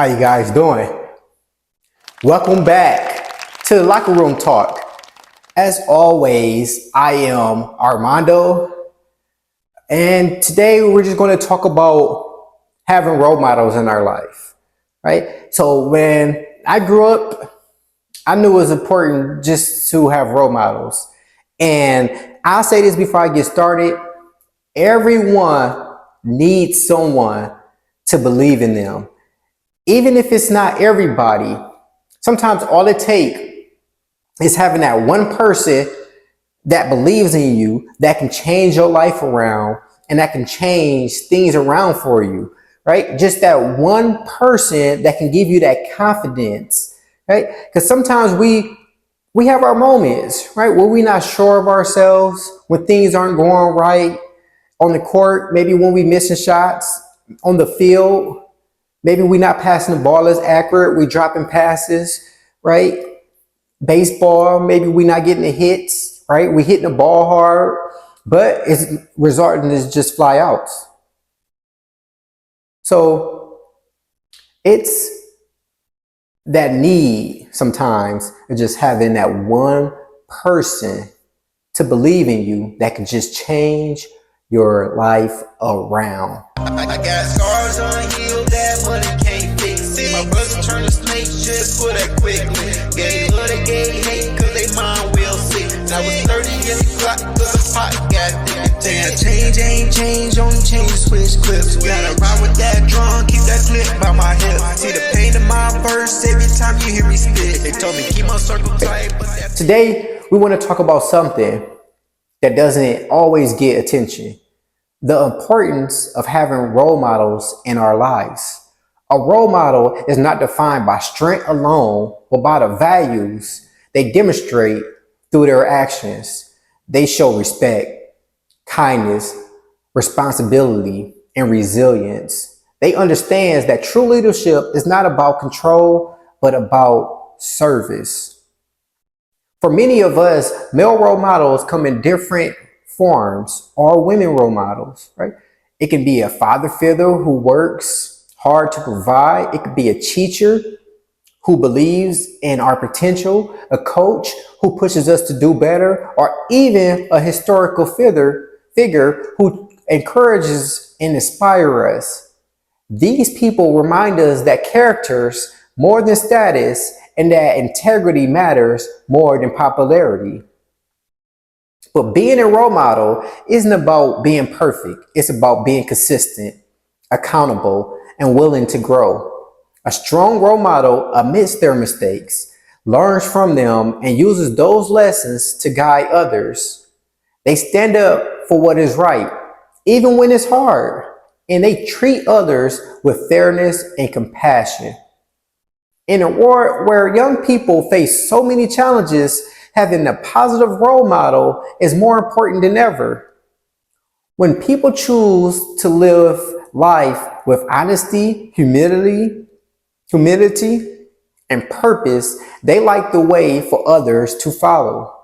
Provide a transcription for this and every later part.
How you guys doing? Welcome back to the Locker Room Talk. As always, I am Armando, and today we're just going to talk about having role models in our life, right? So when I grew up, I knew it was important just to have role models. And I'll say this before I get started. Everyone needs someone to believe in them. Even if it's not everybody, sometimes all it takes is having that one person that believes in you, that can change your life around, and that can change things around for you, right? Just that one person that can give you that confidence, right? Because sometimes we have our moments, right, where we're not sure of ourselves, when things aren't going right on the court, maybe when we missing shots on the field. Maybe we're not passing the ball as accurate. We're dropping passes, right? Baseball, maybe we're not getting the hits, right? We're hitting the ball hard, but it's resulting in just fly outs. So it's that need sometimes of just having that one person to believe in you that can just change your life around. I got scars unhealed, that money can't fix it. My brother turned a snake just for that quickly. Gay love, they gay hate, cause they mind will sick. I was 30 in the clock, cause the pot got thick. Damn, change ain't change, only change switch clips. Gotta ride with that drum, keep that clip by my hip. See the pain in my verse every time you hear me spit. They told me keep my circle tight, but that... Today, we want to talk about something that doesn't always get attention. The importance of having role models in our lives. A role model is not defined by strength alone, but by the values they demonstrate through their actions. They show respect, kindness, responsibility, and resilience. They understand that true leadership is not about control, but about service. For many of us, male role models come in different forms, or women role models, right? It can be a father figure who works hard to provide. It could be a teacher who believes in our potential, a coach who pushes us to do better, or even a historical figure who encourages and inspires us. These people remind us that characters more than status and that integrity matters more than popularity. But being a role model isn't about being perfect. It's about being consistent, accountable, and willing to grow. A strong role model admits their mistakes, learns from them, and uses those lessons to guide others. They stand up for what is right, even when it's hard, and they treat others with fairness and compassion. In a world where young people face so many challenges, having a positive role model is more important than ever. When people choose to live life with honesty, humility, and purpose, they light the way for others to follow.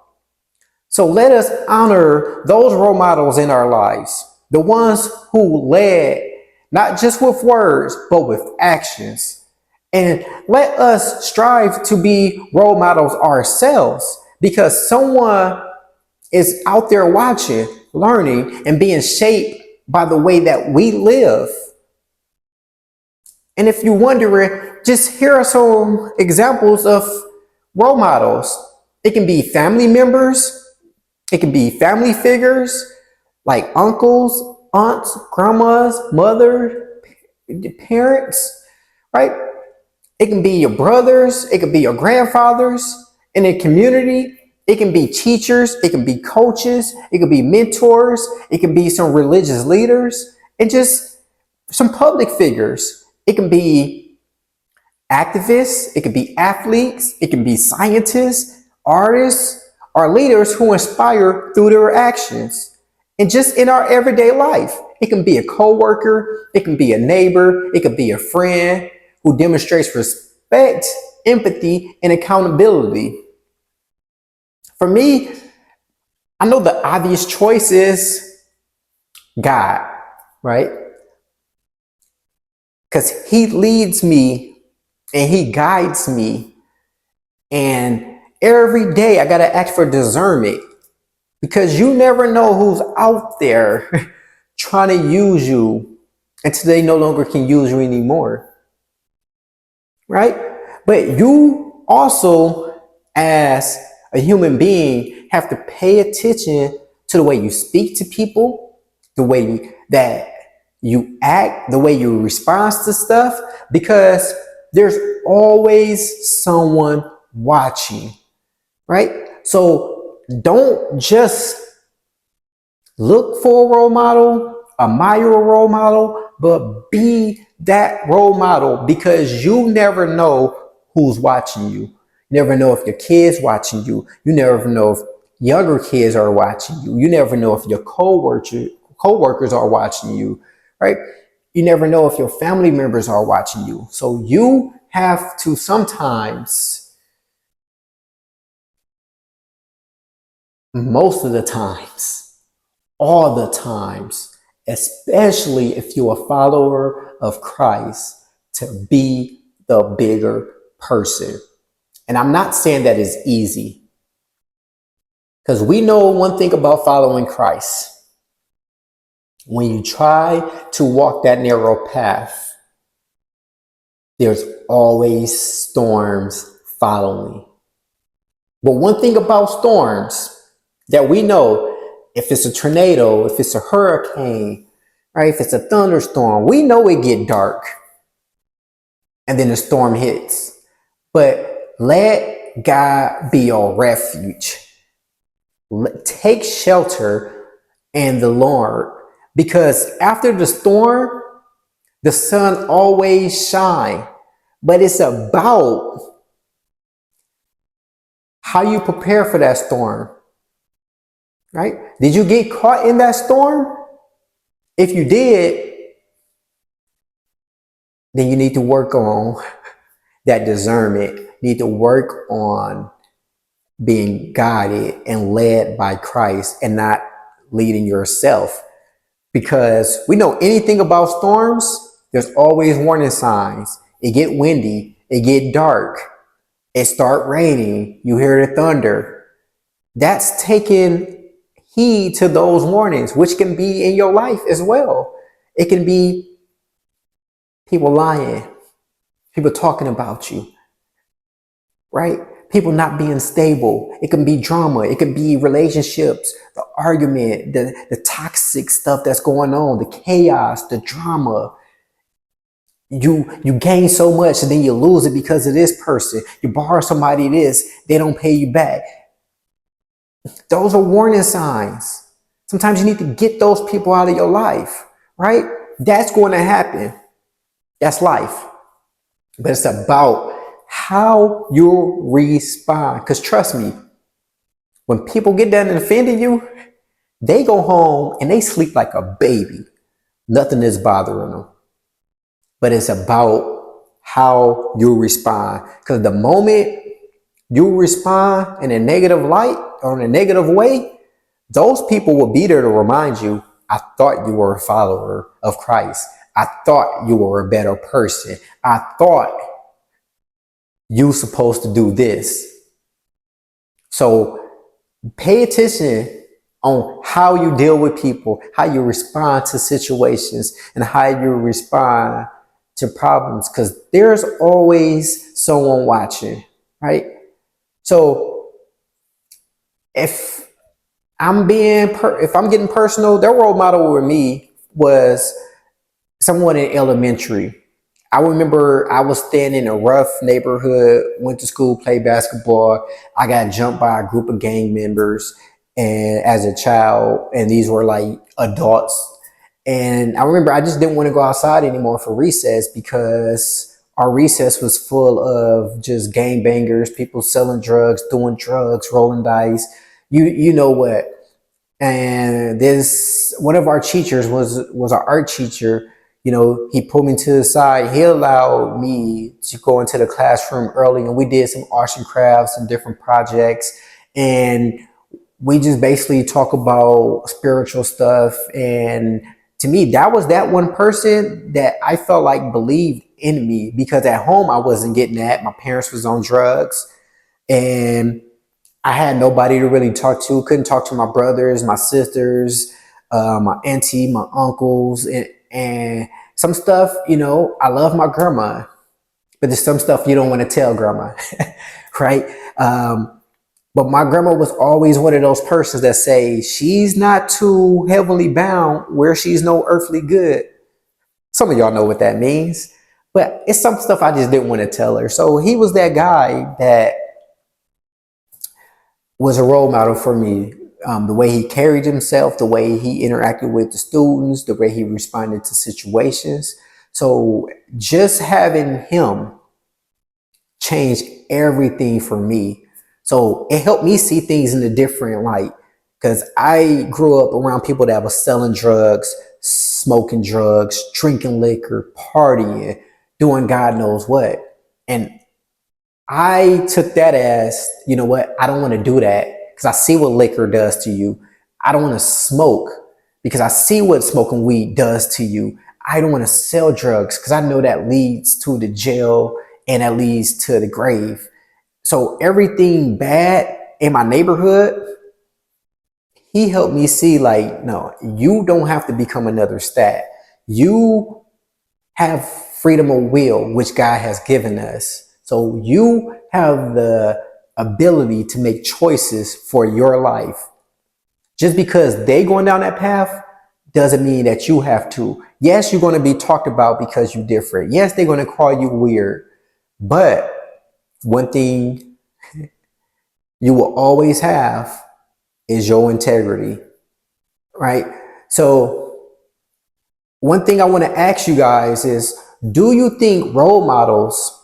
So let us honor those role models in our lives, the ones who led not just with words, but with actions. And let us strive to be role models ourselves, because someone is out there watching, learning, and being shaped by the way that we live. And if you're wondering, just here are some examples of role models. It can be family members. It can be family figures like uncles, aunts, grandmas, mother, parents, right? It can be your brothers. It could be your grandfathers. In a community, it can be teachers, it can be coaches, it could be mentors, it can be some religious leaders, and just some public figures. It can be activists, it could be athletes, it can be scientists, artists, or leaders who inspire through their actions. And just in our everyday life, it can be a coworker, it can be a neighbor, it could be a friend who demonstrates respect, empathy, and accountability. For me, I know the obvious choice is God, right? Because He leads me and he guides me. And every day I got to ask for discernment, because you never know who's out there trying to use you until they no longer can use you anymore. Right? But you also, as a human being, have to pay attention to the way you speak to people, the way that you act, the way you respond to stuff, because there's always someone watching, right? So don't just look for a role model, admire a role model, but be that role model, because you never know who's watching you. You never know if your kids watching you. You never know if younger kids are watching you. You never know if your co-workers are watching you, right? You never know if your family members are watching you. So you have to sometimes, most of the times, all the times, especially if you're a follower of Christ, to be the bigger person. And I'm not saying that is easy, because we know one thing about following Christ. When you try to walk that narrow path, there's always storms following. But one thing about storms that we know, if it's a tornado, if it's a hurricane, right, if it's a thunderstorm, we know it get dark and then the storm hits. But let God be your refuge. Take shelter in the Lord, because after the storm, the sun always shines. But it's about how you prepare for that storm, right? Did you get caught in that storm? If you did, then you need to work on that discernment. You need to work on being guided and led by Christ and not leading yourself. Because we know anything about storms, there's always warning signs. It get windy, it get dark, it start raining, you hear the thunder. That's taking heed to those warnings, which can be in your life as well. It can be people lying, people talking about you, right? People not being stable. It can be drama. It can be relationships, the argument, the toxic stuff that's going on, the chaos, the drama. You gain so much and then you lose it because of this person. You borrow somebody this, they don't pay you back. Those are warning signs. Sometimes you need to get those people out of your life, right? That's going to happen. That's life. But it's about how you respond. Because trust me, when people get done and offending you, they go home and they sleep like a baby. Nothing is bothering them. But it's about how you respond. Because the moment you respond in a negative light or in a negative way, those people will be there to remind you, I thought you were a follower of Christ. I thought you were a better person. I thought you supposed to do this. So pay attention on how you deal with people, how you respond to situations, and how you respond to problems, because there's always someone watching, right? So if I'm getting personal, their role model with me was someone in elementary. I remember I was staying in a rough neighborhood, went to school, played basketball. I got jumped by a group of gang members and as a child, and these were like adults. And I remember I just didn't want to go outside anymore for recess, because our recess was full of just gang bangers, people selling drugs, doing drugs, rolling dice. You know what? And this one of our teachers was our art teacher. You know, he pulled me to the side. He allowed me to go into the classroom early, and we did some arts and crafts and different projects. And we just basically talk about spiritual stuff. And to me, that was that one person that I felt like believed in me, because at home I wasn't getting that. My parents was on drugs, and I had nobody to really talk to. Couldn't talk to my brothers, my sisters, my auntie, my uncles, and some stuff. I love my grandma, but there's some stuff you don't want to tell grandma, right? But my grandma was always one of those persons that say she's not too heavily bound where she's no earthly good. Some of y'all know what that means, but it's some stuff I just didn't want to tell her. So he was that guy that was a role model for me. The way he carried himself, the way he interacted with the students, the way he responded to situations. So just having him changed everything for me. So it helped me see things in a different light, because I grew up around people that was selling drugs, smoking drugs, drinking liquor, partying, doing God knows what. And I took that as, you know what, I don't want to do that because I see what liquor does to you. I don't want to smoke because I see what smoking weed does to you. I don't want to sell drugs because I know that leads to the jail and that leads to the grave. So everything bad in my neighborhood, he helped me see, like, no, you don't have to become another stat. You have freedom of will, which God has given us. So you have the ability to make choices for your life. Just because they going down that path doesn't mean that you have to. Yes, you're going to be talked about because you're different. Yes, they're going to call you weird. But one thing you will always have is your integrity, right? So one thing I want to ask you guys is, do you think role models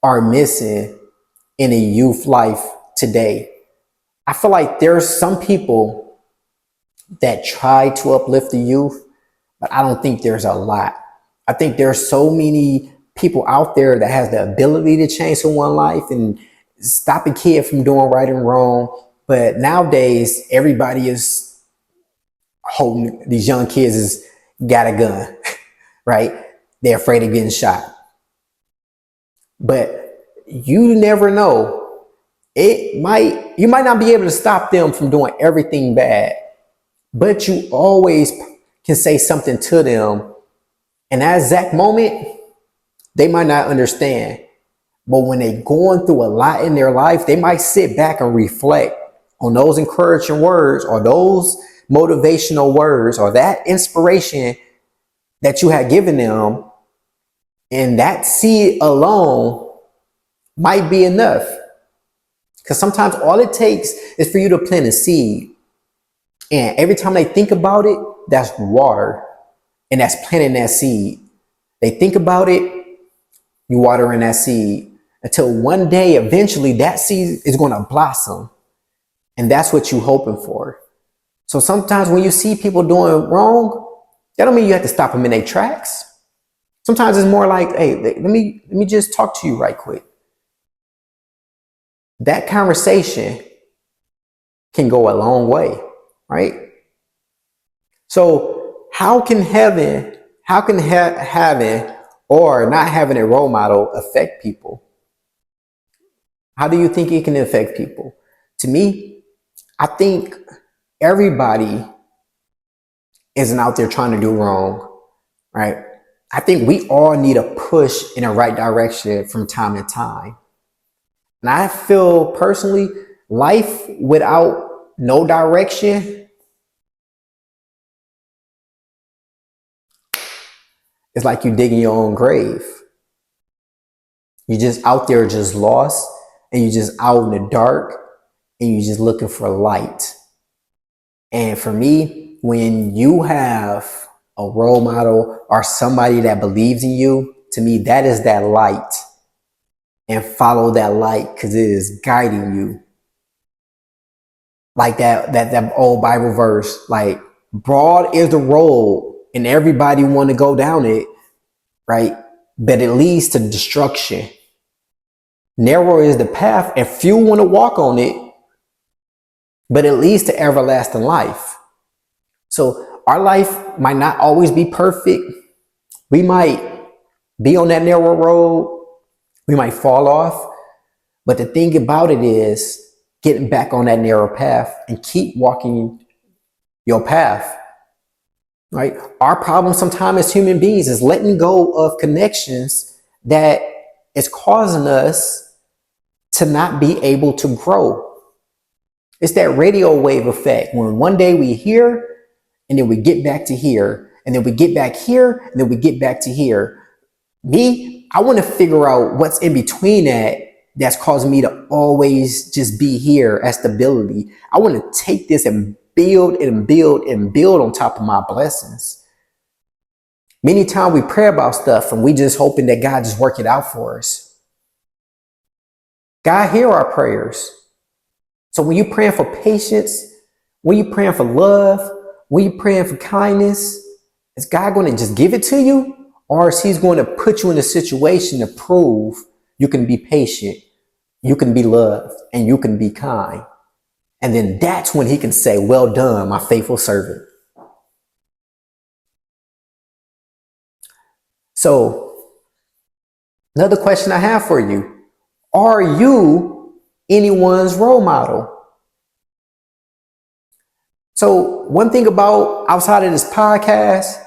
are missing in a youth life today? I feel like there's some people that try to uplift the youth, but I don't think there's a lot. I think there's so many people out there that has the ability to change someone's life and stop a kid from doing right and wrong. But nowadays, everybody is holding these young kids has got a gun, right? They're afraid of getting shot. But you never know. You might not be able to stop them from doing everything bad, but you always can say something to them. And at that exact moment, they might not understand. But when they're going through a lot in their life, they might sit back and reflect on those encouraging words or those motivational words or that inspiration that you had given them. And that seed alone might be enough. Because sometimes all it takes is for you to plant a seed. And every time they think about it, that's water. And that's planting that seed. They think about it, you water in that seed. Until one day, eventually, that seed is going to blossom. And that's what you're hoping for. So sometimes when you see people doing wrong, that don't mean you have to stop them in their tracks. Sometimes it's more like, hey, let me just talk to you right quick. That conversation can go a long way, right? So how can having or not having a role model affect people? How do you think it can affect people? To me, I think everybody isn't out there trying to do wrong, right? I think we all need a push in the right direction from time to time. And I feel personally, life without no direction is like you digging your own grave. You're just out there just lost, and you're just out in the dark, and you're just looking for light. And for me, when you have a role model or somebody that believes in you, to me, that is that light. And follow that light because it is guiding you. Like that old Bible verse, like, broad is the road and everybody want to go down it, right? But it leads to destruction. Narrow is the path and few want to walk on it, but it leads to everlasting life. So our life might not always be perfect. We might be on that narrow road. We might fall off. But the thing about it is getting back on that narrow path and keep walking your path, right? Our problem sometimes as human beings is letting go of connections that is causing us to not be able to grow. It's that radio wave effect when one day we hear and then we get back to here and then we get back here and then we get back to here. Me, I want to figure out what's in between that's causing me to always just be here as stability. I want to take this and build and build and build on top of my blessings. Many times we pray about stuff and we just hoping that God just work it out for us. God hear our prayers. So when you're praying for patience, when you're praying for love, when you're praying for kindness, is God going to just give it to you? Or is he going to put you in a situation to prove you can be patient, you can be loved, and you can be kind? And then that's when he can say, well done, my faithful servant. So another question I have for you, are you anyone's role model? So one thing about outside of this podcast,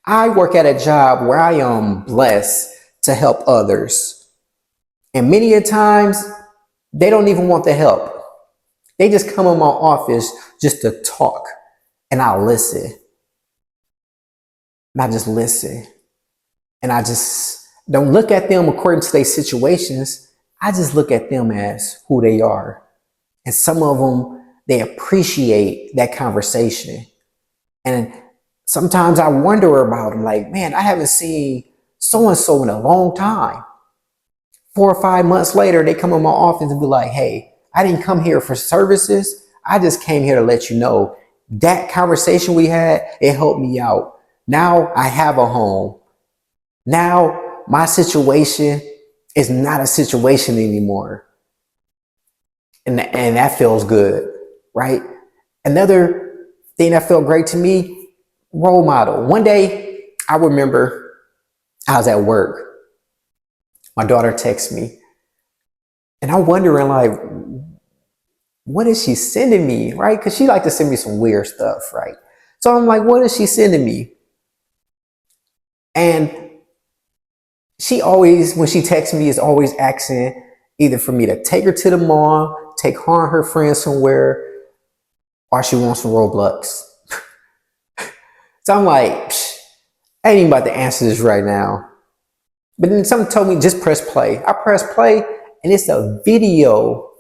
I work at a job where I am blessed to help others. And many a times they don't even want the help. They just come in my office just to talk and I'll listen. And I just listen. And I just don't look at them according to their situations. I just look at them as who they are. And some of them, they appreciate that conversation. And sometimes I wonder about them, like, man, I haven't seen so-and-so in a long time. 4 or 5 months later, they come in my office and be like, hey, I didn't come here for services. I just came here to let you know that conversation we had, it helped me out. Now I have a home. Now my situation is not a situation anymore. And that feels good, right? Another thing that felt great to me, role model. One day I remember I was at work. My daughter texts me and I'm wondering, like, what is she sending me, right? Because she like to send me some weird stuff, right? So I'm like, what is she sending me? And she always, when she texts me, is always asking either for me to take her to the mall, take her and her friends somewhere, or she wants some Roblox. So I'm like, I ain't even about to answer this right now. But then someone told me, just press play. I press play, and it's a video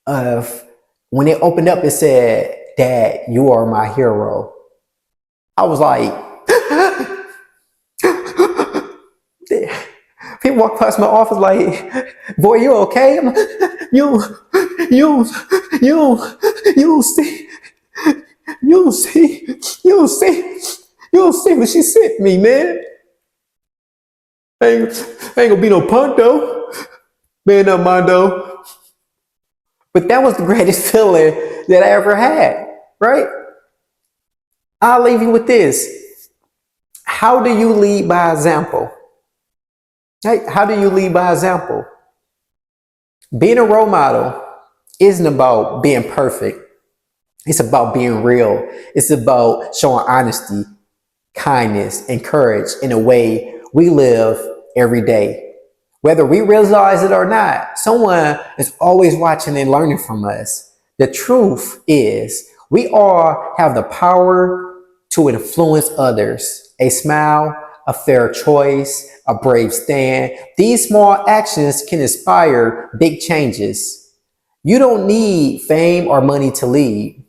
of when it opened up, it said, Dad, you are my hero. I was like, people walk past my office like, boy, you okay? You see what she sent me, man. Ain't gonna be no punk though. Man up mine though. But that was the greatest feeling that I ever had, right? I'll leave you with this. How do you lead by example? Hey, how do you lead by example? Being a role model isn't about being perfect. It's about being real. It's about showing honesty, kindness, and courage in a way we live every day. Whether we realize it or not, someone is always watching and learning from us. The truth is, we all have the power to influence others. A smile, a fair choice, a brave stand. These small actions can inspire big changes. You don't need fame or money to lead.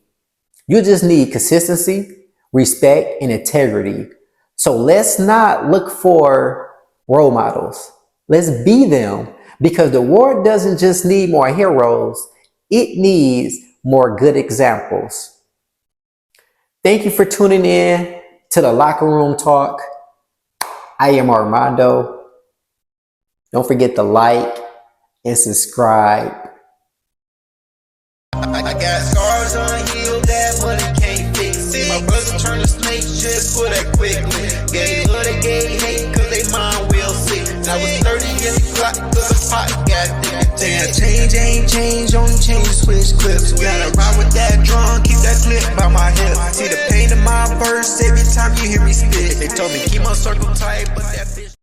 You just need consistency, respect, and integrity. So let's not look for role models. Let's be them, because the world doesn't just need more heroes. It needs more good examples. Thank you for tuning in to the Locker Room Talk. I am Armando. Don't forget to like and subscribe. I got scars unhealed that money can't fix it. My brother turned a snake just for that quickly. Gave her the in the clock, cause the pot got thick. Damn, change ain't change, only change switch clips. Gotta ride with that drum, keep that clip by my hip. See the pain in my verse every time you hear me spit. They told me keep my circle tight, but that bitch